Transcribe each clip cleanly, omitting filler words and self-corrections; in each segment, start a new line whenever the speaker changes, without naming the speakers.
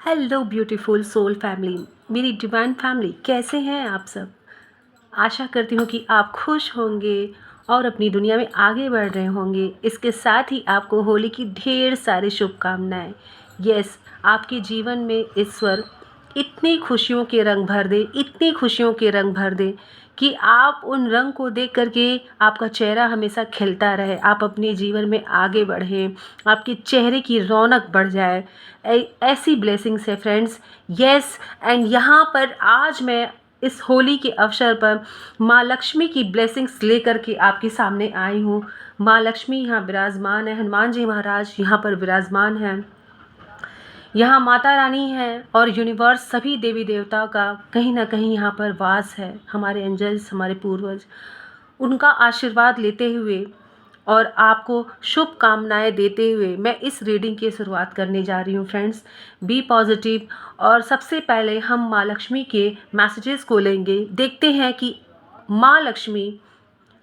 Hello beautiful soul family, मेरी divine family, कैसे हैं आप सब। आशा करती हूँ कि आप खुश होंगे और अपनी दुनिया में आगे बढ़ रहे होंगे। इसके साथ ही आपको होली की ढेर सारी शुभकामनाएं। यस, आपके जीवन में ईश्वर इतनी खुशियों के रंग भर दे, इतनी खुशियों के रंग भर दे कि आप उन रंग को देख करके आपका चेहरा हमेशा खिलता रहे, आप अपने जीवन में आगे बढ़ें, आपके चेहरे की रौनक बढ़ जाए। ऐसी ब्लेसिंग्स है फ्रेंड्स। यस, एंड यहाँ पर आज मैं इस होली के अवसर पर माँ लक्ष्मी की ब्लेसिंग्स लेकर के आपके सामने आई हूँ। माँ लक्ष्मी यहाँ विराजमान है, हनुमान जी महाराज यहाँ पर विराजमान हैं, यहाँ माता रानी है और यूनिवर्स सभी देवी देवता का कहीं ना कहीं यहाँ पर वास है। हमारे एंजल्स, हमारे पूर्वज, उनका आशीर्वाद लेते हुए और आपको शुभकामनाएं देते हुए मैं इस रीडिंग की शुरुआत करने जा रही हूँ फ्रेंड्स। B positive. और सबसे पहले हम माँ लक्ष्मी के मैसेजेस को लेंगे, देखते हैं कि माँ लक्ष्मी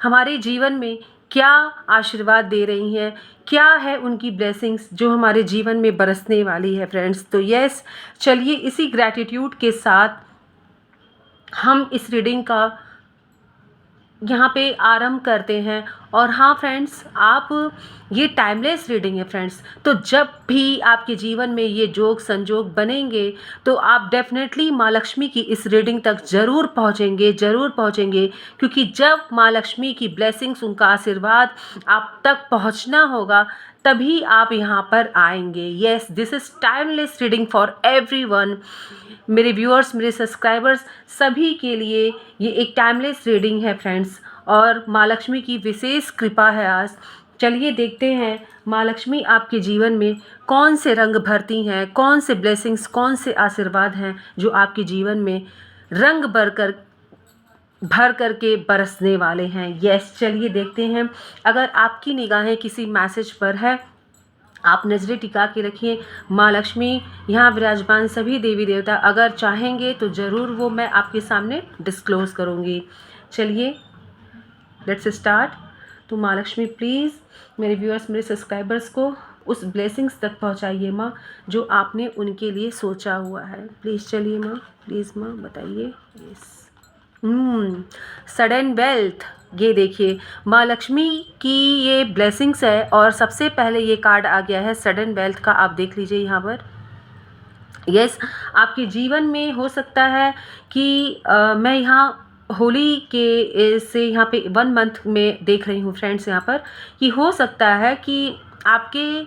हमारे जीवन में क्या आशीर्वाद दे रही हैं, क्या है उनकी ब्लेसिंग्स जो हमारे जीवन में बरसने वाली है फ्रेंड्स। तो यस, चलिए इसी ग्रैटिट्यूड के साथ हम इस रीडिंग का यहाँ पे आरंभ करते हैं। और हाँ फ्रेंड्स, आप ये टाइमलेस रीडिंग है फ्रेंड्स, तो जब भी आपके जीवन में ये जोग संजोग बनेंगे तो आप डेफिनेटली माँ लक्ष्मी की इस रीडिंग तक ज़रूर पहुँचेंगे, ज़रूर पहुँचेंगे, क्योंकि जब माँ लक्ष्मी की ब्लेसिंग्स, उनका आशीर्वाद आप तक पहुँचना होगा तभी आप यहाँ पर आएंगे। Yes, this is timeless reading for everyone. मेरे व्यूअर्स, मेरे सब्सक्राइबर्स, सभी के लिए ये एक टाइमलेस रीडिंग है फ्रेंड्स, और माँ लक्ष्मी की विशेष कृपा है आज। चलिए देखते हैं माँ लक्ष्मी आपके जीवन में कौन से रंग भरती हैं, कौन से ब्लेसिंग्स, कौन से आशीर्वाद हैं जो आपके जीवन में रंग भर करके बरसने वाले हैं। यस, चलिए देखते हैं। अगर आपकी निगाहें किसी मैसेज पर है, आप नज़रें टिका के रखिए। माँ लक्ष्मी यहाँ विराजमान सभी देवी देवता अगर चाहेंगे तो ज़रूर वो मैं आपके सामने डिस्क्लोज़ करूँगी। चलिए लेट्स स्टार्ट। तो माँ लक्ष्मी प्लीज़ मेरे व्यूअर्स, मेरे सब्सक्राइबर्स को उस ब्लेसिंग्स तक पहुँचाइए माँ जो आपने उनके लिए सोचा हुआ है। प्लीज़ चलिए माँ, प्लीज़ माँ बताइए। यस, सडन वेल्थ, ये देखिए माँ लक्ष्मी की ये ब्लेसिंग्स है। और सबसे पहले ये कार्ड आ गया है सडन वेल्थ का, आप देख लीजिए यहाँ पर। यस, आपके जीवन में हो सकता है कि मैं यहाँ होली के से यहाँ पे 1 मंथ में देख रही हूँ फ्रेंड्स, यहाँ पर कि हो सकता है कि आपके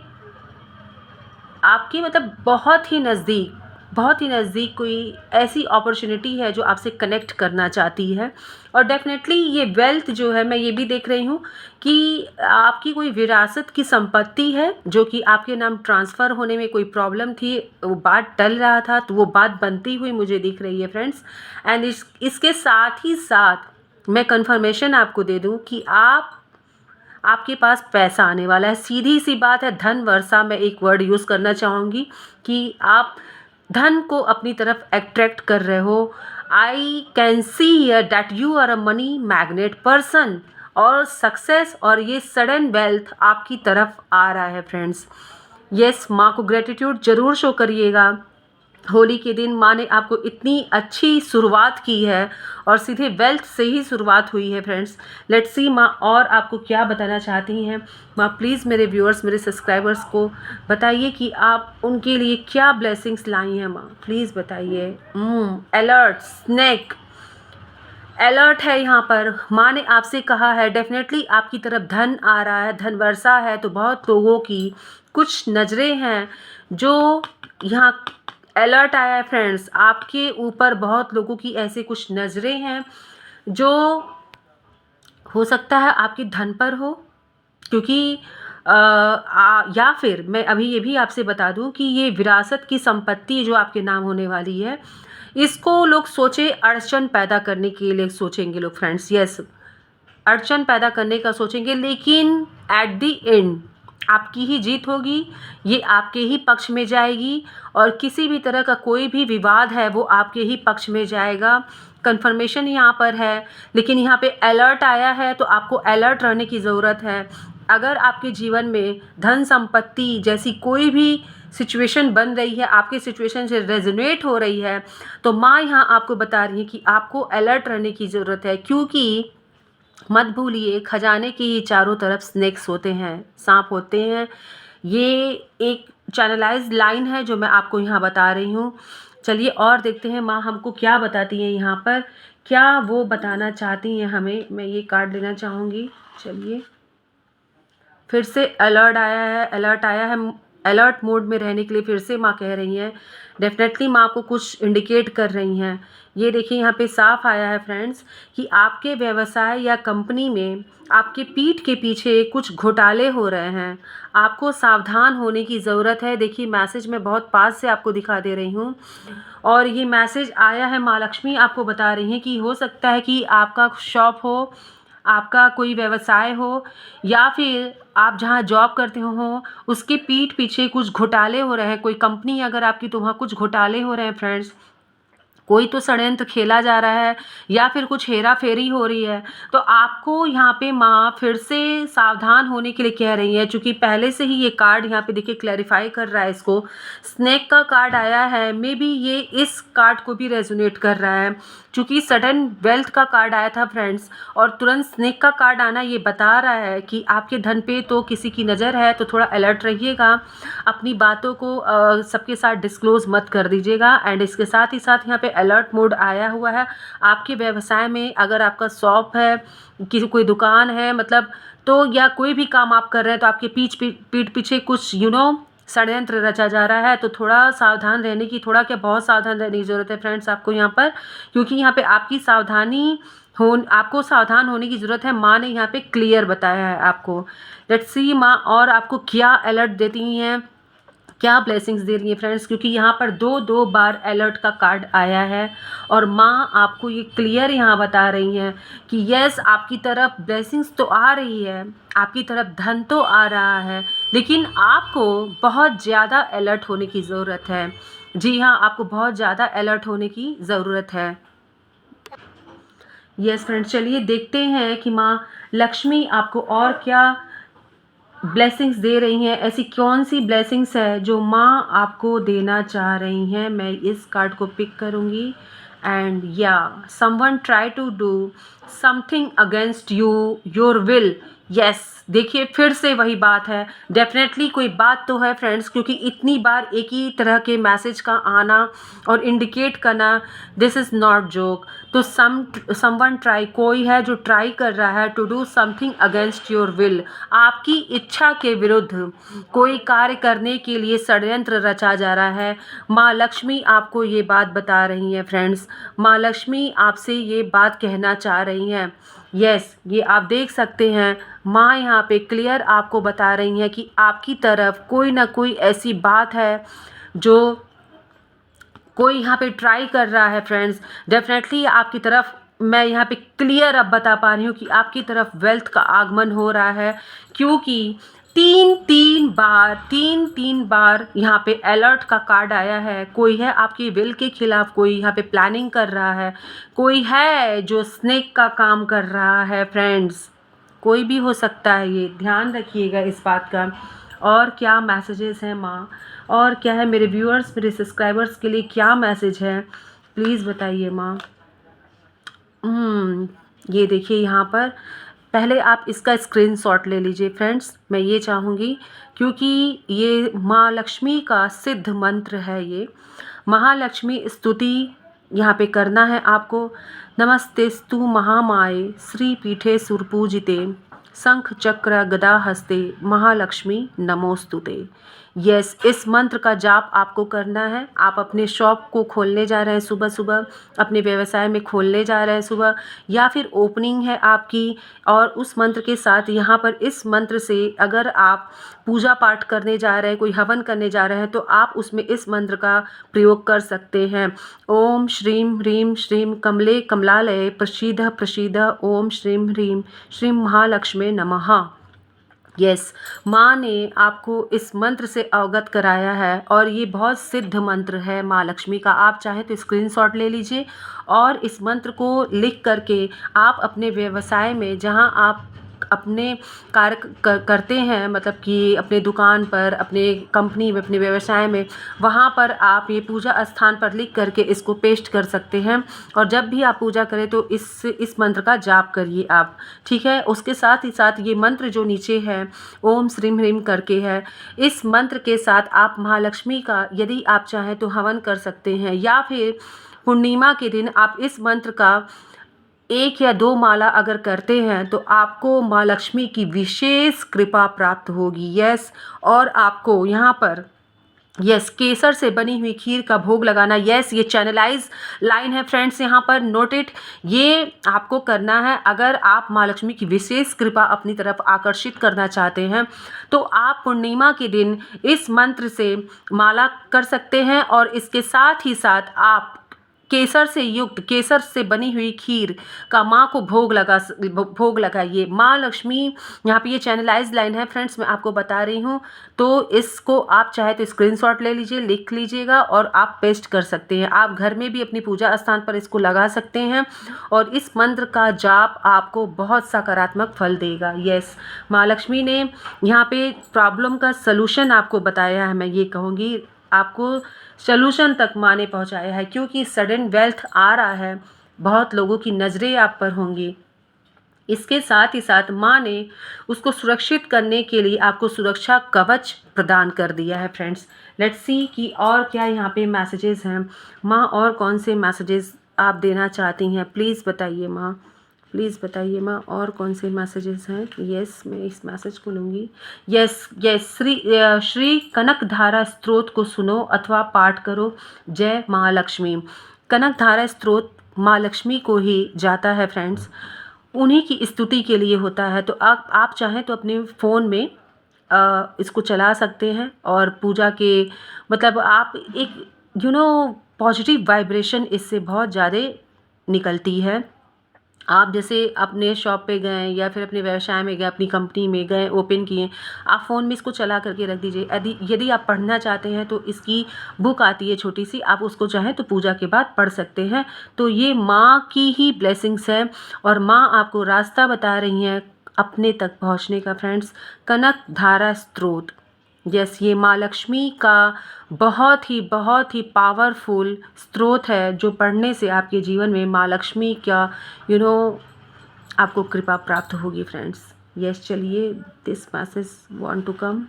आपके मतलब बहुत ही नज़दीक कोई ऐसी अपॉर्चुनिटी है जो आपसे कनेक्ट करना चाहती है। और डेफिनेटली ये वेल्थ जो है, मैं ये भी देख रही हूँ कि आपकी कोई विरासत की संपत्ति है जो कि आपके नाम ट्रांसफ़र होने में कोई प्रॉब्लम थी, वो बात टल रहा था, तो वो बात बनती हुई मुझे दिख रही है फ्रेंड्स। एंड इसके साथ ही साथ मैं कंफर्मेशन आपको दे दूँ कि आपके पास पैसा आने वाला है। सीधी सी बात है, धन वर्षा, मैं एक वर्ड यूज़ करना चाहूँगी कि आप धन को अपनी तरफ अट्रैक्ट कर रहे हो। I can see here that you are a money magnet person, और सक्सेस और ये सडन वेल्थ आपकी तरफ आ रहा है फ्रेंड्स। यस, माँ को ग्रेटिट्यूड ज़रूर शो करिएगा। होली के दिन माँ ने आपको इतनी अच्छी शुरुआत की है और सीधे वेल्थ से ही शुरुआत हुई है फ्रेंड्स। लेट्स सी माँ और आपको क्या बताना चाहती हैं। माँ प्लीज़ मेरे व्यूअर्स, मेरे सब्सक्राइबर्स को बताइए कि आप उनके लिए क्या ब्लेसिंग्स लाई हैं माँ, प्लीज़ बताइए। अलर्ट स्नेक, अलर्ट है यहाँ पर। माँ ने आपसे कहा है डेफिनेटली आपकी तरफ धन आ रहा है, धन वर्षा है। तो बहुत लोगों की कुछ नज़रें हैं जो यहाँ अलर्ट आया है फ्रेंड्स, आपके ऊपर बहुत लोगों की ऐसे कुछ नज़रें हैं जो हो सकता है आपके धन पर हो, क्योंकि या फिर मैं अभी ये भी आपसे बता दूं कि ये विरासत की संपत्ति जो आपके नाम होने वाली है, इसको लोग सोचे अड़चन पैदा करने के लिए सोचेंगे लोग फ्रेंड्स। यस, अड़चन पैदा करने का सोचेंगे, लेकिन एट द एंड आपकी ही जीत होगी, ये आपके ही पक्ष में जाएगी, और किसी भी तरह का कोई भी विवाद है वो आपके ही पक्ष में जाएगा। कन्फर्मेशन यहाँ पर है, लेकिन यहाँ पे अलर्ट आया है तो आपको अलर्ट रहने की ज़रूरत है। अगर आपके जीवन में धन संपत्ति जैसी कोई भी सिचुएशन बन रही है, आपके सिचुएशन से रेजोनेट हो रही है, तो माँ यहाँ आपको बता रही है कि आपको अलर्ट रहने की ज़रूरत है, क्योंकि मत भूलिए खजाने के ही चारों तरफ स्नेक्स होते हैं, सांप होते हैं। ये एक चैनलाइज्ड लाइन है जो मैं आपको यहाँ बता रही हूँ। चलिए और देखते हैं माँ हमको क्या बताती हैं यहाँ पर, क्या वो बताना चाहती हैं हमें। मैं ये कार्ड लेना चाहूँगी। चलिए, फिर से अलर्ट आया है। अलर्ट मोड में रहने के लिए फिर से माँ कह रही हैं। डेफिनेटली माँ आपको कुछ इंडिकेट कर रही हैं। ये देखिए यहाँ पे साफ आया है फ्रेंड्स कि आपके व्यवसाय या कंपनी में आपके पीठ के पीछे कुछ घोटाले हो रहे हैं। आपको सावधान होने की ज़रूरत है। देखिए मैसेज मैं बहुत पास से आपको दिखा दे रही हूँ, और ये मैसेज आया है, माँ लक्ष्मी आपको बता रही हैं कि हो सकता है कि आपका शॉप हो, आपका कोई व्यवसाय हो, या फिर आप जहाँ जॉब करते हो उसके पीठ पीछे कुछ घोटाले हो रहे हैं। कोई कंपनी अगर आपकी, तो वहाँ कुछ घोटाले हो रहे हैं फ्रेंड्स। कोई तो षड्यंत्र खेला जा रहा है या फिर कुछ हेरा फेरी हो रही है। तो आपको यहाँ पे माँ फिर से सावधान होने के लिए कह रही है, क्योंकि पहले से ही ये कार्ड यहाँ पे देखिए क्लैरिफाई कर रहा है इसको। स्नेक का कार्ड आया है, मे बी ये इस कार्ड को भी रेजोनेट कर रहा है, क्योंकि सडन वेल्थ का कार्ड आया था फ्रेंड्स, और तुरंत स्नेक का कार्ड आना ये बता रहा है कि आपके धन पे तो किसी की नज़र है, तो थोड़ा अलर्ट रहिएगा। अपनी बातों को सबके साथ डिस्क्लोज मत कर दीजिएगा। एंड इसके साथ ही साथ यहाँ पे अलर्ट मोड आया हुआ है। आपके व्यवसाय में अगर आपका शॉप है, किसी कोई दुकान है मतलब, तो या कोई भी काम आप कर रहे हैं, तो आपके पीठ पीछे कुछ षड्यंत्र रचा जा रहा है। तो थोड़ा सावधान रहने की, थोड़ा क्या बहुत सावधान रहने की ज़रूरत है फ्रेंड्स आपको यहाँ पर, क्योंकि यहाँ पे आपको सावधान होने की ज़रूरत है। माँ ने यहाँ पे क्लियर बताया है आपको। लेट्स सी माँ और आपको क्या अलर्ट देती हैं, क्या ब्लेसिंग्स दे रही है फ्रेंड्स, क्योंकि यहाँ पर दो बार अलर्ट का कार्ड आया है, और माँ आपको ये क्लियर यहाँ बता रही हैं कि यस, आपकी तरफ ब्लेसिंग्स तो आ रही है, आपकी तरफ धन तो आ रहा है, लेकिन आपको बहुत ज़्यादा अलर्ट होने की ज़रूरत है। जी हाँ, आपको बहुत ज़्यादा अलर्ट होने की ज़रूरत है। यस फ्रेंड्स, चलिए देखते हैं कि माँ लक्ष्मी आपको और क्या ब्लेसिंग्स दे रही हैं। ऐसी कौन सी ब्लेसिंग्स है जो माँ आपको देना चाह रही हैं। मैं इस कार्ड को पिक करूँगी। एंड या someone try to do something against you your will. Yes, देखिए फिर से वही बात है। डेफिनेटली कोई बात तो है फ्रेंड्स, क्योंकि इतनी बार एक ही तरह के मैसेज का आना और इंडिकेट करना, दिस इज़ नॉट जोक। तो समवन ट्राई, कोई है जो ट्राई कर रहा है to do something against your will, आपकी इच्छा के विरुद्ध कोई कार्य करने के लिए षड्यंत्र रचा जा रहा है। माँ लक्ष्मी आपको ये बात बता रही हैं फ्रेंड्स। माँ लक्ष्मी आपसे ये बात कहना चाह रही हैं। यस, ये आप देख सकते हैं, माँ यहाँ पे क्लियर आपको बता रही हैं कि आपकी तरफ कोई ना कोई ऐसी बात है जो कोई यहाँ पे ट्राई कर रहा है फ्रेंड्स। डेफिनेटली आपकी तरफ, मैं यहाँ पे क्लियर अब बता पा रही हूँ कि आपकी तरफ वेल्थ का आगमन हो रहा है, क्योंकि तीन तीन बार यहाँ पे अलर्ट का कार्ड आया है। कोई है आपकी विल के खिलाफ, कोई यहाँ पे प्लानिंग कर रहा है, कोई है जो स्नेक का काम कर रहा है फ्रेंड्स। कोई भी हो सकता है, ये ध्यान रखिएगा इस बात का। और क्या मैसेजेस हैं माँ, और क्या है मेरे व्यूअर्स, मेरे सब्सक्राइबर्स के लिए क्या मैसेज है, प्लीज़ बताइए माँ। ये देखिए यहाँ पर, पहले आप इसका स्क्रीनशॉट ले लीजिए फ्रेंड्स। मैं ये चाहूँगी, क्योंकि ये माँ लक्ष्मी का सिद्ध मंत्र है। ये महालक्ष्मी स्तुति यहाँ पे करना है आपको। नमस्तेस्तु महामाये श्री पीठे सुरपूजिते शंख चक्र गदा हस्ते महालक्ष्मी नमोस्तुते। यस, इस मंत्र का जाप आपको करना है। आप अपने शॉप को खोलने जा रहे हैं सुबह सुबह, अपने व्यवसाय में खोलने जा रहे हैं सुबह, या फिर ओपनिंग है आपकी, और उस मंत्र के साथ यहाँ पर इस मंत्र से अगर आप पूजा पाठ करने जा रहे हैं, कोई हवन करने जा रहे हैं, तो आप उसमें इस मंत्र का प्रयोग कर सकते हैं। ओम श्रीम ह्रीम श्रीम कमले कमलालये प्रसीद प्रसीद ओम श्रीम ह्रीम श्रीम महालक्ष्मी नमः। यस, माँ ने आपको इस मंत्र से अवगत कराया है, और ये बहुत सिद्ध मंत्र है माँ लक्ष्मी का। आप चाहे तो स्क्रीनशॉट ले लीजिए, और इस मंत्र को लिख करके आप अपने व्यवसाय में, जहाँ आप अपने कार्य करते हैं, मतलब कि अपने दुकान पर, अपने कंपनी में, अपने व्यवसाय में, वहाँ पर आप ये पूजा स्थान पर लिख करके इसको पेस्ट कर सकते हैं। और जब भी आप पूजा करें तो इस मंत्र का जाप करिए आप, ठीक है। उसके साथ ही साथ ये मंत्र जो नीचे है ओम श्रीम ह्रीम करके है, इस मंत्र के साथ आप महालक्ष्मी का यदि आप चाहें तो हवन कर सकते हैं, या फिर पूर्णिमा के दिन आप इस मंत्र का 1 या 2 माला अगर करते हैं तो आपको माँ लक्ष्मी की विशेष कृपा प्राप्त होगी। यस, और आपको यहाँ पर यस केसर से बनी हुई खीर का भोग लगाना। यस, ये चैनलाइज लाइन है फ्रेंड्स, यहाँ पर नोट इट, ये आपको करना है। अगर आप माँ लक्ष्मी की विशेष कृपा अपनी तरफ आकर्षित करना चाहते हैं तो आप पूर्णिमा के दिन इस मंत्र से माला कर सकते हैं, और इसके साथ ही साथ आप केसर से युक्त, केसर से बनी हुई खीर का माँ को भोग लगाइए। माँ लक्ष्मी, यहाँ पे ये चैनलाइज लाइन है फ्रेंड्स, मैं आपको बता रही हूँ, तो इसको आप चाहे तो स्क्रीनशॉट ले लीजिए, लिख लीजिएगा और आप पेस्ट कर सकते हैं। आप घर में भी अपनी पूजा स्थान पर इसको लगा सकते हैं, और इस मंत्र का जाप आपको बहुत सकारात्मक फल देगा। यस, माँ लक्ष्मी ने यहाँ पे प्रॉब्लम का सलूशन आपको बताया है, मैं ये कहूँगी आपको सलूशन तक माँ ने पहुँचाया है, क्योंकि सडन वेल्थ आ रहा है, बहुत लोगों की नज़रें आप पर होंगी। इसके साथ ही साथ माँ ने उसको सुरक्षित करने के लिए आपको सुरक्षा कवच प्रदान कर दिया है फ्रेंड्स। लेट्स सी कि और क्या यहाँ पे मैसेजेस हैं। माँ और कौन से मैसेजेस आप देना चाहती हैं, प्लीज़ बताइए माँ, प्लीज़ बताइए माँ, और कौन से मैसेजेस हैं। यस, मैं इस मैसेज को लूँगी। यस यस, श्री कनक धारा स्त्रोत को सुनो अथवा पाठ करो। जय माँ लक्ष्मी। कनक धारा स्त्रोत माँ लक्ष्मी को ही जाता है फ्रेंड्स, उन्हीं की स्तुति के लिए होता है। तो आप चाहें तो अपने फ़ोन में इसको चला सकते हैं, और पूजा के मतलब आप एक पॉजिटिव वाइब्रेशन इससे बहुत ज़्यादा निकलती है। आप जैसे अपने शॉप पे गए या फिर अपने व्यवसाय में गए, अपनी कंपनी में गए, ओपन किए, आप फ़ोन में इसको चला करके रख दीजिए। यदि आप पढ़ना चाहते हैं तो इसकी बुक आती है छोटी सी, आप उसको चाहें तो पूजा के बाद पढ़ सकते हैं। तो ये माँ की ही ब्लेसिंग्स है, और माँ आपको रास्ता बता रही हैं अपने तक पहुँचने का फ्रेंड्स। कनक धारा स्त्रोत, यस, ये माँ लक्ष्मी का बहुत ही पावरफुल स्रोत है, जो पढ़ने से आपके जीवन में माँ लक्ष्मी का आपको कृपा प्राप्त होगी फ्रेंड्स। यस, चलिए, this message want to come.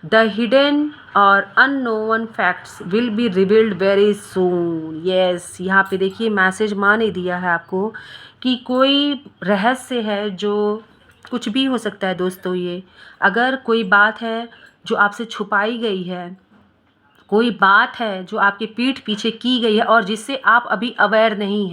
The hidden और unknown facts will be revealed very soon. Yes, यहाँ पे देखिए मैसेज माँ ने दिया है आपको कि कोई रहस्य है, जो कुछ भी हो सकता है दोस्तों। ये अगर कोई बात है जो आपसे छुपाई गई है, कोई बात है जो आपके पीठ पीछे की गई है और जिससे आप अभी अवेयर नहीं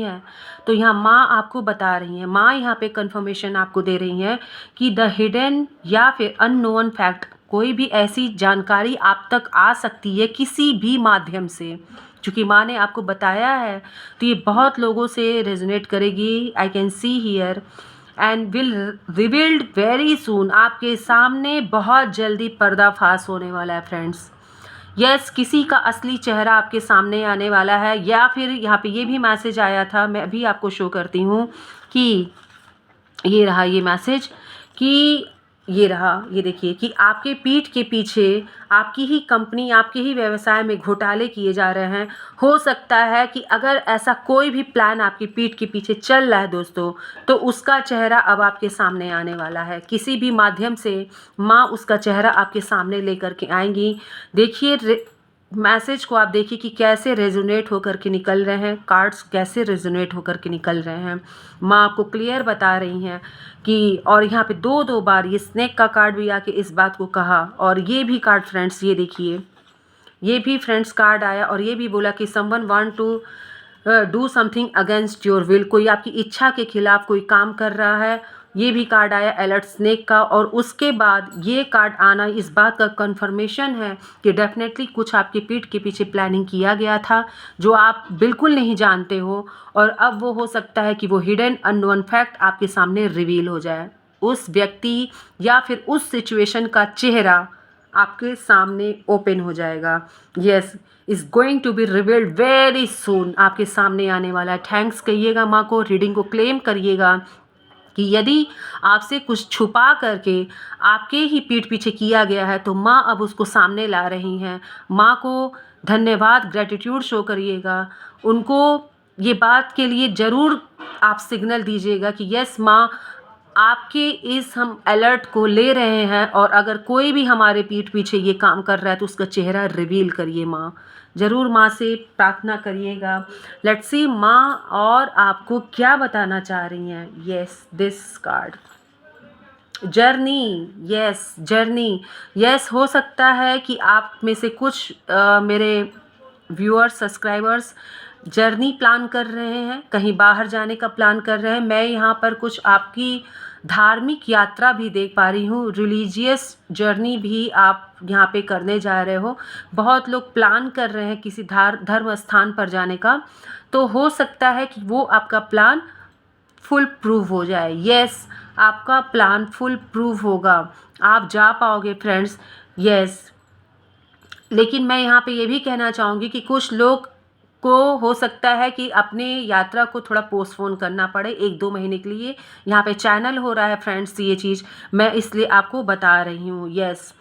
हैं, तो यहाँ माँ आपको बता रही हैं, माँ यहाँ पे कंफर्मेशन आपको दे रही हैं कि द हिडन या फिर अननोन फैक्ट, कोई भी ऐसी जानकारी आप तक आ सकती है किसी भी माध्यम से। चूँकि माँ ने आपको बताया है तो ये बहुत लोगों से रेजोनेट करेगी। आई can see here and will revealed very soon. आपके सामने बहुत जल्दी पर्दाफाश होने वाला है फ्रेंड्स। यस, किसी का असली चेहरा आपके सामने आने वाला है। या फिर यहाँ पे ये भी मैसेज आया था, मैं अभी आपको शो करती हूँ कि ये रहा ये मैसेज, कि ये रहा, ये देखिए कि आपके पीठ के पीछे आपकी ही कंपनी, आपके ही व्यवसाय में घोटाले किए जा रहे हैं। हो सकता है कि अगर ऐसा कोई भी प्लान आपकी पीठ के पीछे चल रहा है दोस्तों, तो उसका चेहरा अब आपके सामने आने वाला है। किसी भी माध्यम से माँ उसका चेहरा आपके सामने लेकर के आएंगी। देखिए मैसेज को, आप देखिए कि कैसे रेजोनेट होकर के निकल रहे हैं, कार्ड्स कैसे रेजोनेट होकर के निकल रहे हैं। माँ आपको क्लियर बता रही हैं कि, और यहाँ पे दो बार ये स्नेक का कार्ड भी आके इस बात को कहा, और ये भी कार्ड फ्रेंड्स, ये देखिए, ये भी फ्रेंड्स कार्ड आया और ये भी बोला कि someone want to do something against your will. कोई आपकी इच्छा के खिलाफ कोई काम कर रहा है। ये भी कार्ड आया अलर्ट स्नेक का, और उसके बाद ये कार्ड आना इस बात का कंफर्मेशन है कि डेफिनेटली कुछ आपके पीठ के पीछे प्लानिंग किया गया था जो आप बिल्कुल नहीं जानते हो, और अब वो हो सकता है कि वो हिडन अननोन फैक्ट आपके सामने रिवील हो जाए। उस व्यक्ति या फिर उस सिचुएशन का चेहरा आपके सामने ओपन हो जाएगा। Yes, is going to be revealed very soon, आपके सामने आने वाला है। थैंक्स कहिएगा माँ को, रीडिंग को क्लेम करिएगा कि यदि आपसे कुछ छुपा करके आपके ही पीठ पीछे किया गया है तो माँ अब उसको सामने ला रही हैं। माँ को धन्यवाद, ग्रेटिट्यूड शो करिएगा, उनको ये बात के लिए ज़रूर आप सिग्नल दीजिएगा कि यस माँ, आपके इस हम अलर्ट को ले रहे हैं और अगर कोई भी हमारे पीठ पीछे ये काम कर रहा है तो उसका चेहरा रिवील करिए माँ। ज़रूर माँ से प्रार्थना करिएगा। लेट्स सी माँ और आपको क्या बताना चाह रही हैं। Yes, this card journey, yes journey, yes हो सकता है कि आप में से कुछ मेरे व्यूअर्स, सब्सक्राइबर्स जर्नी प्लान कर रहे हैं, कहीं बाहर जाने का प्लान कर रहे हैं। मैं यहाँ पर कुछ आपकी धार्मिक यात्रा भी देख पा रही हूँ, रिलीजियस जर्नी भी आप यहाँ पे करने जा रहे हो। बहुत लोग प्लान कर रहे हैं किसी धर्म स्थान पर जाने का, तो हो सकता है कि वो आपका प्लान फुल प्रूव हो जाए। यस, आपका प्लान फुल प्रूव होगा, आप जा पाओगे फ्रेंड्स। यस, लेकिन मैं यहाँ पे ये भी कहना चाहूँगी कि कुछ लोग को हो सकता है कि अपने यात्रा को थोड़ा पोस्टपोन करना पड़े 1-2 महीने के लिए। यहाँ पे चैनल हो रहा है फ्रेंड्स ये चीज़, मैं इसलिए आपको बता रही हूँ। यस,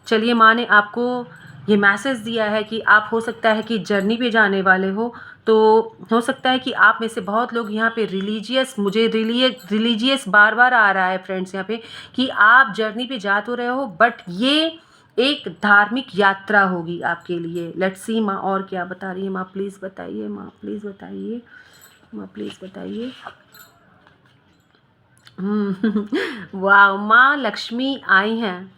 चलिए माँ ने आपको ये मैसेज दिया है कि आप हो सकता है कि जर्नी पे जाने वाले हो हो सकता है कि आप में से बहुत लोग यहाँ पे रिलीजियस, मुझे रिलीजियस बार बार आ रहा है फ्रेंड्स यहाँ पे कि आप जर्नी पे जा तो रहे हो बट ये एक धार्मिक यात्रा होगी आपके लिए। लेट्स सी माँ और क्या बता रही है। माँ प्लीज़ बताइए, माँ प्लीज़ बताइए, माँ प्लीज़ बताइए। वाह, माँ लक्ष्मी आई हैं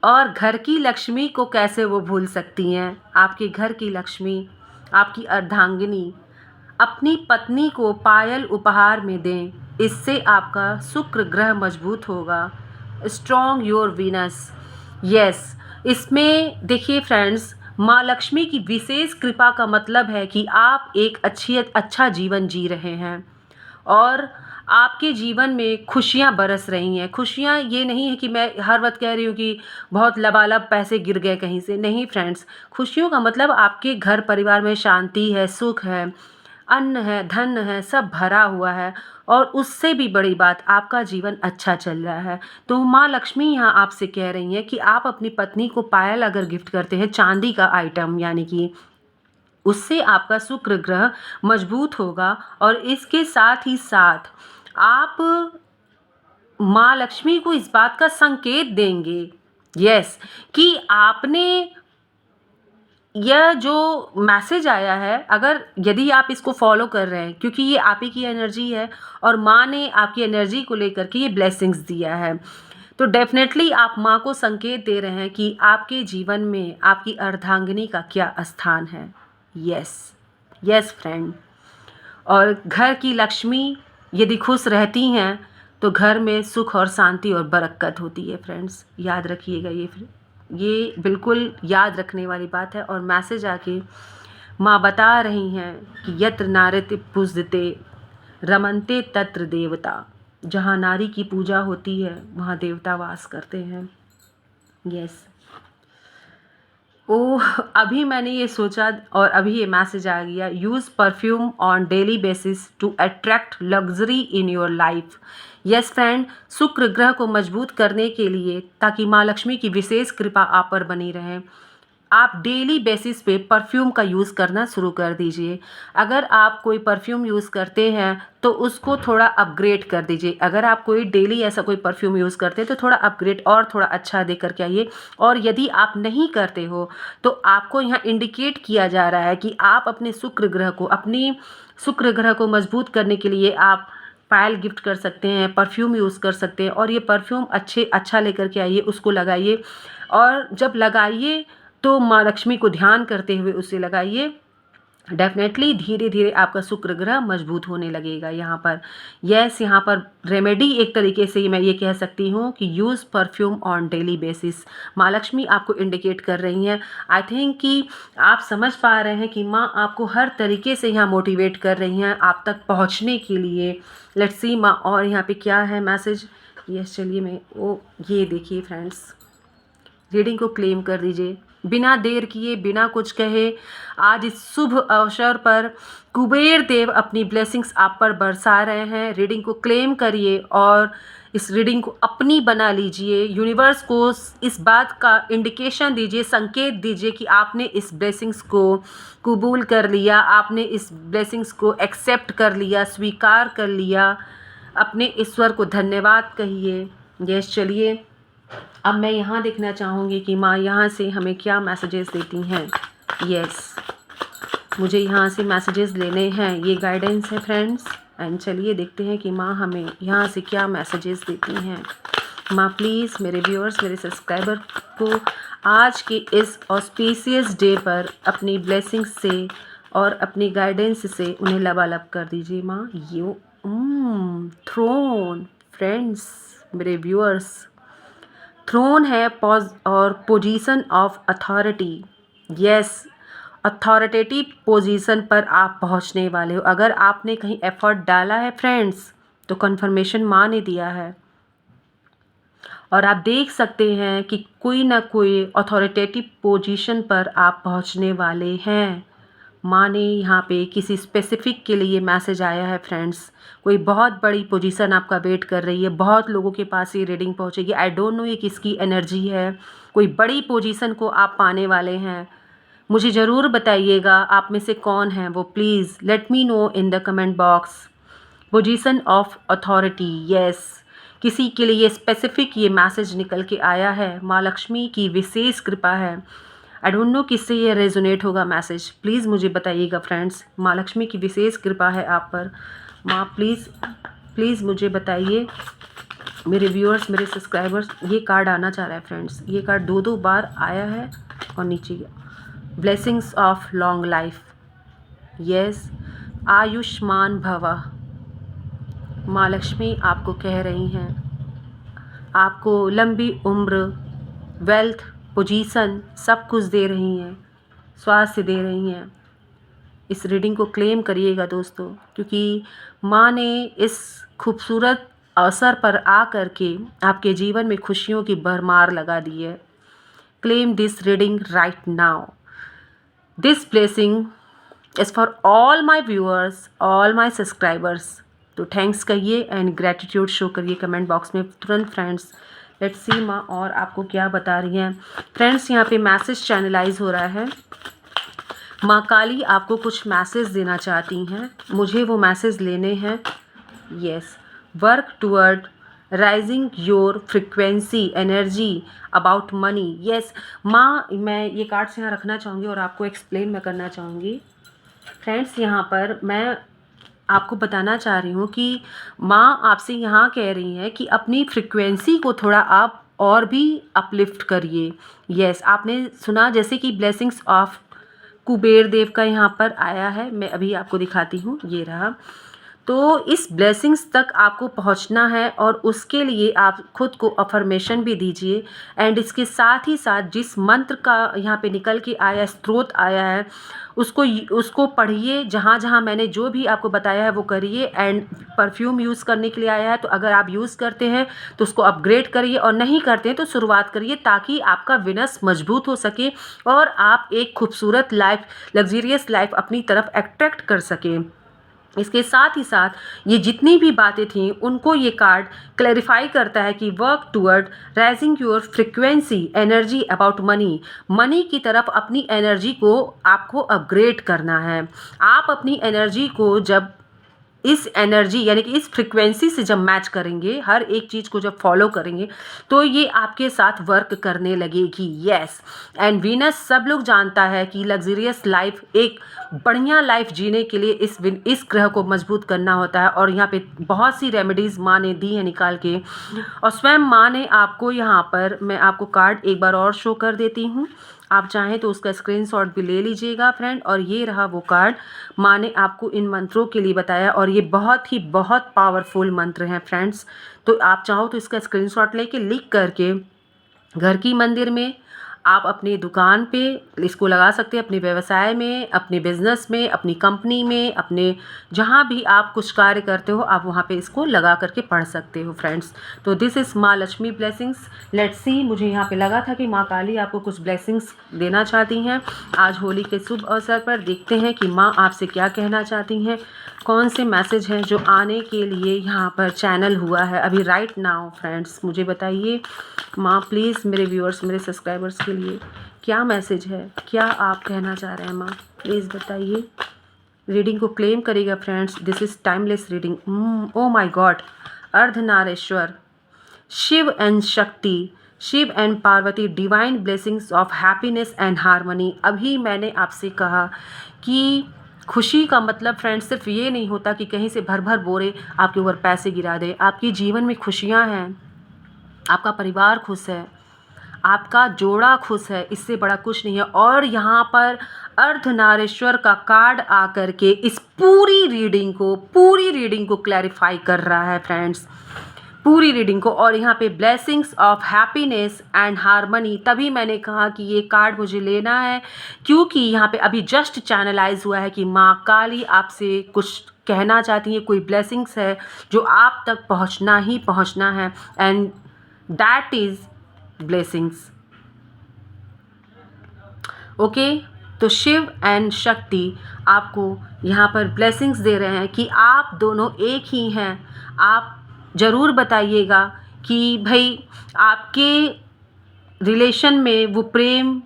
और घर की लक्ष्मी को कैसे वो भूल सकती हैं। आपके घर की लक्ष्मी, आपकी अर्धांगिनी अपनी पत्नी को पायल उपहार में दें, इससे आपका शुक्र ग्रह मजबूत होगा। Strong your Venus. यस, इसमें देखिए फ्रेंड्स, माँ लक्ष्मी की विशेष कृपा का मतलब है कि आप एक अच्छा जीवन जी रहे हैं और आपके जीवन में खुशियाँ बरस रही हैं। खुशियाँ ये नहीं है कि मैं हर वक्त कह रही हूँ कि बहुत लबालब पैसे गिर गए कहीं से, नहीं फ्रेंड्स। खुशियों का मतलब आपके घर परिवार में शांति है, सुख है, अन्न है, धन है, सब भरा हुआ है और उससे भी बड़ी बात आपका जीवन अच्छा चल रहा है। तो माँ लक्ष्मी यहाँ आपसे कह रही हैं कि आप अपनी पत्नी को पायल अगर गिफ्ट करते हैं, चांदी का आइटम, यानी कि उससे आपका शुक्र ग्रह मजबूत होगा और इसके साथ ही साथ आप माँ लक्ष्मी को इस बात का संकेत देंगे, यस, कि आपने यह जो मैसेज आया है, अगर यदि आप इसको फॉलो कर रहे हैं, क्योंकि ये आप ही की एनर्जी है और माँ ने आपकी एनर्जी को लेकर के ये ब्लेसिंग्स दिया है, तो डेफिनेटली आप माँ को संकेत दे रहे हैं कि आपके जीवन में आपकी अर्धांगिनी का क्या स्थान है। Yes, yes friend. और घर की लक्ष्मी यदि खुश रहती हैं तो घर में सुख और शांति और बरकत होती है फ्रेंड्स, याद रखिएगा। ये बिल्कुल याद रखने वाली बात है। और मैसेज आके माँ बता रही हैं कि यत्र नारति पूजते रमनते तत्र देवता, जहाँ नारी की पूजा होती है वहाँ देवता वास करते हैं। यस, ओह, अभी मैंने ये सोचा और अभी ये मैसेज आ गया, use perfume on daily basis to attract luxury in your life. Yes friend, शुक्र ग्रह को मजबूत करने के लिए, ताकि माँ लक्ष्मी की विशेष कृपा आप पर बनी रहे, आप डेली बेसिस पे परफ्यूम का यूज़ करना शुरू कर दीजिए। अगर आप कोई परफ्यूम यूज़ करते हैं तो उसको थोड़ा अपग्रेड कर दीजिए। अगर आप कोई डेली ऐसा कोई परफ्यूम यूज़ करते हैं तो थोड़ा अपग्रेड और थोड़ा अच्छा दे करके आइए। और यदि आप नहीं करते हो तो आपको यहाँ इंडिकेट किया जा रहा है कि आप अपने शुक्र ग्रह को मजबूत करने के लिए आप पायल गिफ्ट कर सकते हैं, परफ्यूम यूज़ कर सकते हैं। और ये परफ्यूम अच्छा लेकर के आइए, उसको लगाइए और जब लगाइए तो माँ लक्ष्मी को ध्यान करते हुए उसे लगाइए। डेफिनेटली धीरे धीरे आपका शुक्र ग्रह मजबूत होने लगेगा। यहाँ पर यस, यहाँ पर रेमेडी एक तरीके से मैं ये कह सकती हूँ कि use perfume on daily basis. माँ लक्ष्मी आपको इंडिकेट कर रही हैं। आई थिंक कि आप समझ पा रहे हैं कि माँ आपको हर तरीके से यहाँ मोटिवेट कर रही हैं आप तक पहुँचने के लिए। लेट्स सी माँ और यहाँ पे क्या है मैसेज। यस, चलिए मैं ये देखिए फ्रेंड्स, रीडिंग को क्लेम कर दीजिए बिना देर किए, बिना कुछ कहे। आज इस शुभ अवसर पर कुबेर देव अपनी ब्लेसिंग्स आप पर बरसा रहे हैं। रीडिंग को क्लेम करिए और इस रीडिंग को अपनी बना लीजिए। यूनिवर्स को इस बात का इंडिकेशन दीजिए, संकेत दीजिए कि आपने इस ब्लेसिंग्स को कबूल कर लिया, आपने इस ब्लेसिंग्स को एक्सेप्ट कर लिया, स्वीकार कर लिया। अपने ईश्वर को धन्यवाद कहिए। यस, चलिए अब मैं यहाँ देखना चाहूँगी कि माँ यहाँ से हमें क्या मैसेजेस देती हैं। यस, मुझे यहाँ से मैसेजेस लेने हैं, ये गाइडेंस है फ्रेंड्स। एंड चलिए देखते हैं कि माँ हमें यहाँ से क्या मैसेजेस देती हैं। माँ प्लीज़ मेरे व्यूअर्स, मेरे सब्सक्राइबर को आज के इस ऑस्पिशियस डे पर अपनी ब्लेसिंग्स से और अपनी गाइडेंस से उन्हें लबालब कर दीजिए माँ। यू थ्रोन फ्रेंड्स, मेरे व्यूअर्स, थ्रोन है पॉज और position of authority. Yes, authoritative position पर आप पहुंचने वाले हो। अगर आपने कहीं एफर्ट डाला है फ्रेंड्स तो कंफर्मेशन माँ ने दिया है। और आप देख सकते हैं कि कोई ना कोई अथॉरिटेटिव पोजीशन पर आप पहुंचने वाले हैं। माँ ने यहाँ पे किसी स्पेसिफिक के लिए मैसेज आया है फ्रेंड्स। कोई बहुत बड़ी पोजीशन आपका वेट कर रही है, बहुत लोगों के पास ये रीडिंग पहुँचेगी। आई डोंट नो ये किसकी एनर्जी है। कोई बड़ी पोजीशन को आप पाने वाले हैं। मुझे ज़रूर बताइएगा आप में से कौन है वो, please let me know in the comment box. Position of authority, yes, किसी के लिए स्पेसिफिक ये मैसेज निकल के आया है। माँ लक्ष्मी की विशेष कृपा है। आई डोंट नो किससे ये रेजोनेट होगा मैसेज, प्लीज़ मुझे बताइएगा फ्रेंड्स। माँ लक्ष्मी की विशेष कृपा है आप पर। माँ प्लीज़ मुझे बताइए। मेरे व्यूअर्स, मेरे सब्सक्राइबर्स, ये कार्ड आना चाह रहा है फ्रेंड्स। ये कार्ड दो बार आया है और नीचे गया। Blessings of long life, yes, Ayushman भवा। माँ लक्ष्मी आपको कह रही हैं आपको लंबी उम्र, वेल्थ, पोजीशन सब कुछ दे रही हैं, स्वास्थ्य दे रही हैं। इस रीडिंग को क्लेम करिएगा दोस्तों, क्योंकि माँ ने इस खूबसूरत अवसर पर आ कर के आपके जीवन में खुशियों की भरमार लगा दी है। Claim this reading right now. This blessing is for all my viewers, all my subscribers. तो थैंक्स कहिए एंड ग्रैटिट्यूड शो करिए कमेंट बॉक्स में तुरंत फ्रेंड्स। लेट्स सी माँ और आपको क्या बता रही हैं फ्रेंड्स। यहाँ पे मैसेज चैनलाइज हो रहा है। माँ काली आपको कुछ मैसेज देना चाहती हैं, मुझे वो मैसेज लेने हैं। Yes, work toward rising your frequency energy about money. Yes माँ, मैं ये कार्ड्स यहाँ रखना चाहूँगी और आपको एक्सप्लेन मैं करना चाहूँगी फ्रेंड्स। यहाँ पर मैं आपको बताना चाह रही हूँ कि माँ आपसे यहाँ कह रही हैं कि अपनी फ्रिक्वेंसी को थोड़ा आप और भी अपलिफ्ट करिए। यस, आपने सुना जैसे कि ब्लेसिंग्स ऑफ कुबेर देव का यहाँ पर आया है। मैं अभी आपको दिखाती हूँ, ये रहा। तो इस ब्लेसिंग्स तक आपको पहुंचना है और उसके लिए आप खुद को अफर्मेशन भी दीजिए। एंड इसके साथ ही साथ जिस मंत्र का यहाँ पे निकल के आया, स्रोत आया है, उसको पढ़िए। जहाँ जहाँ मैंने जो भी आपको बताया है वो करिए। एंड परफ्यूम यूज़ करने के लिए आया है, तो अगर आप यूज़ करते हैं तो उसको अपग्रेड करिए और नहीं करते हैं तो शुरुआत करिए, ताकि आपका विनस मजबूत हो सके और आप एक खूबसूरत लाइफ, लग्जरियस लाइफ अपनी तरफ अट्रैक्ट कर सकें। इसके साथ ही साथ ये जितनी भी बातें थीं उनको ये कार्ड क्लैरिफाई करता है कि work toward rising your frequency energy about money. Money की तरफ अपनी एनर्जी को आपको अपग्रेड करना है। आप अपनी एनर्जी को जब इस एनर्जी यानी कि इस फ्रिक्वेंसी से जब मैच करेंगे, हर एक चीज़ को जब फॉलो करेंगे, तो ये आपके साथ वर्क करने लगेगी। यस, एंड वीनस सब लोग जानता है कि लग्जरियस लाइफ, एक बढ़िया लाइफ जीने के लिए इस ग्रह को मजबूत करना होता है। और यहाँ पे बहुत सी रेमेडीज़ माँ ने दी है निकाल के, और स्वयं माँ ने आपको यहाँ पर, मैं आपको कार्ड एक बार और शो कर देती हूँ, आप चाहें तो उसका स्क्रीनशॉट भी ले लीजिएगा फ्रेंड। और ये रहा वो कार्ड, माँ ने आपको इन मंत्रों के लिए बताया और ये बहुत पावरफुल मंत्र हैं फ्रेंड्स। तो आप चाहो तो इसका स्क्रीनशॉट लेके लिख करके घर की मंदिर में, आप अपनी दुकान पे इसको लगा सकते हैं, अपने व्यवसाय में, अपने बिजनेस में, अपनी कंपनी में, अपने जहाँ भी आप कुछ कार्य करते हो आप वहाँ पे इसको लगा करके पढ़ सकते हो फ्रेंड्स। तो दिस इज़ माँ लक्ष्मी ब्लेसिंग्स। लेट्स सी, मुझे यहाँ पे लगा था कि माँ काली आपको कुछ ब्लेसिंग्स देना चाहती हैं आज होली के शुभ अवसर पर। देखते हैं कि माँ आपसे क्या कहना चाहती हैं, कौन से मैसेज हैं जो आने के लिए यहाँ पर चैनल हुआ है अभी राइट नाउ फ्रेंड्स। मुझे बताइए माँ प्लीज़, मेरे व्यूअर्स, मेरे सब्सक्राइबर्स के लिए क्या मैसेज है, क्या आप कहना चाह रहे हैं माँ, प्लीज़ बताइए। रीडिंग को क्लेम करेगा friends, this is timeless reading. Oh my God, Ardhanarishvara, Shiva and Shakti, Shiva and Parvati, divine blessings of happiness and harmony. अभी मैंने आपसे कहा कि खुशी का मतलब फ्रेंड्स सिर्फ ये नहीं होता कि कहीं से भर भर बोरे आपके ऊपर पैसे गिरा दे। आपके जीवन में खुशियाँ हैं, आपका परिवार खुश है, आपका जोड़ा खुश है, इससे बड़ा कुछ नहीं है। और यहाँ पर अर्धनारीश्वर का कार्ड आकर के इस पूरी रीडिंग को क्लैरिफाई कर रहा है फ्रेंड्स, पूरी रीडिंग को। और यहाँ पे blessings of happiness and harmony, तभी मैंने कहा कि ये कार्ड मुझे लेना है क्योंकि यहाँ पे अभी जस्ट चैनलाइज हुआ है कि माँ काली आपसे कुछ कहना चाहती है, कोई ब्लेसिंग्स है जो आप तक पहुँचना ही पहुँचना है, and that is blessings. Okay, तो शिव एंड शक्ति आपको यहाँ पर ब्लेसिंग्स दे रहे हैं कि आप दोनों एक ही हैं। आप ज़रूर बताइएगा कि भाई आपके रिलेशन में वो प्रेम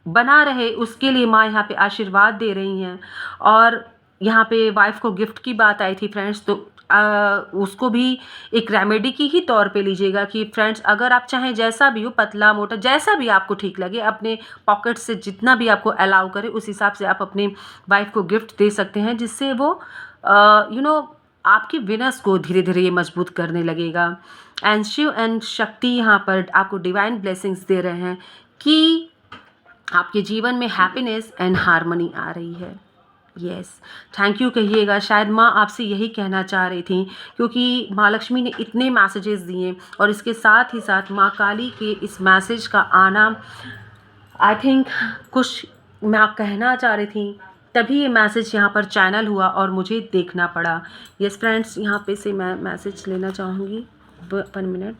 बना रहे, उसके लिए माँ यहाँ पे आशीर्वाद दे रही हैं। और यहाँ पे वाइफ को गिफ्ट की बात आई थी फ्रेंड्स, तो उसको भी एक रेमेडी की ही तौर पे लीजिएगा कि फ्रेंड्स अगर आप चाहें जैसा भी हो, पतला मोटा जैसा भी आपको ठीक लगे, अपने पॉकेट से जितना भी आपको अलाउ करे उस हिसाब से आप अपने वाइफ को गिफ्ट दे सकते हैं, जिससे वो आपकी विनस को धीरे धीरे ये मजबूत करने लगेगा। एंड शिव एंड शक्ति यहाँ पर आपको डिवाइन ब्लेसिंग्स दे रहे हैं कि आपके जीवन में हैप्पीनेस एंड हार्मनी आ रही है। यस, थैंक यू कहिएगा। शायद माँ आपसे यही कहना चाह रही थी क्योंकि माँ लक्ष्मी ने इतने मैसेजेस दिए और इसके साथ ही साथ माँ काली के इस मैसेज का आना, आई थिंक कुछ मैं कहना चाह रही थी, तभी ये मैसेज यहाँ पर चैनल हुआ और मुझे देखना पड़ा। यस फ्रेंड्स, यहाँ पे से मैं मैसेज लेना चाहूँगी। 1 minute,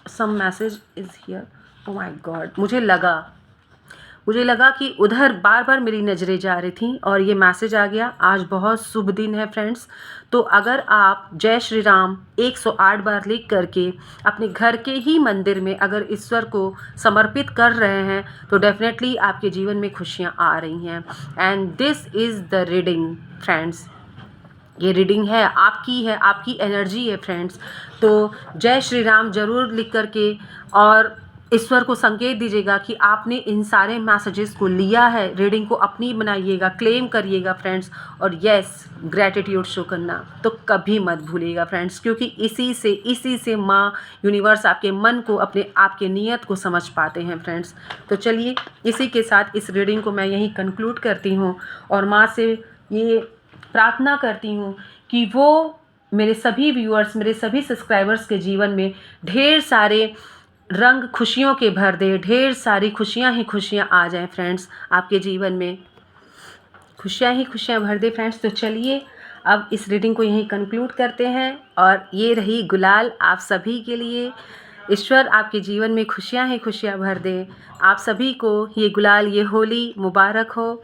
some message is here. Oh my God, मुझे लगा कि उधर बार बार मेरी नज़रें जा रही थी और ये मैसेज आ गया। आज बहुत शुभ दिन है फ्रेंड्स, तो अगर आप जय श्री राम 108 बार लिख करके अपने घर के ही मंदिर में अगर ईश्वर को समर्पित कर रहे हैं तो डेफिनेटली आपके जीवन में खुशियाँ आ रही हैं। And this is the reading friends, ये रीडिंग है, आपकी एनर्जी है फ्रेंड्स। तो जय श्री राम ज़रूर लिख करके और ईश्वर को संकेत दीजिएगा कि आपने इन सारे मैसेजेस को लिया है, रीडिंग को अपनी बनाइएगा, क्लेम करिएगा फ्रेंड्स। और यस, ग्रैटिट्यूड शो करना तो कभी मत भूलिएगा फ्रेंड्स, क्योंकि इसी से माँ यूनिवर्स आपके मन को, आपके नियत को समझ पाते हैं फ्रेंड्स। तो चलिए, इसी के साथ इस रीडिंग को मैं यहीं कंक्लूड करती हूँ और माँ से ये प्रार्थना करती हूँ कि वो मेरे सभी व्यूअर्स, मेरे सभी सब्सक्राइबर्स के जीवन में ढेर सारे रंग खुशियों के भर दे, ढेर सारी खुशियाँ ही खुशियाँ आ जाएं फ्रेंड्स, आपके जीवन में खुशियाँ ही खुशियाँ भर दे फ्रेंड्स। तो चलिए, अब इस रीडिंग को यहीं कंक्लूड करते हैं और ये रही गुलाल आप सभी के लिए। ईश्वर आपके जीवन में खुशियाँ ही खुशियाँ भर दे। आप सभी को ये गुलाल, ये होली मुबारक हो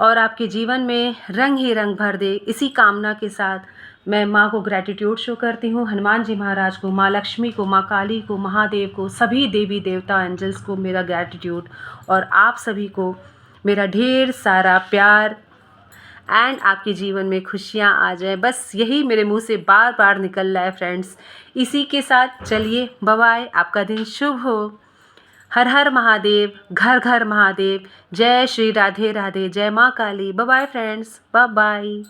और आपके जीवन में रंग ही रंग भर दे। इसी कामना के साथ मैं माँ को ग्रैटिट्यूड शो करती हूँ, हनुमान जी महाराज को, माँ लक्ष्मी को, माँ काली को, महादेव को, सभी देवी देवता एंजल्स को मेरा ग्रैटिट्यूड और आप सभी को मेरा ढेर सारा प्यार एंड आपके जीवन में खुशियाँ आ जाए। बस यही मेरे मुंह से बार बार निकल रहा है फ्रेंड्स। इसी के साथ चलिए, बाय बाय, आपका दिन शुभ हो। हर हर महादेव, घर घर महादेव, जय श्री राधे राधे, जय माँ Kali. Bye bye friends, bye bye.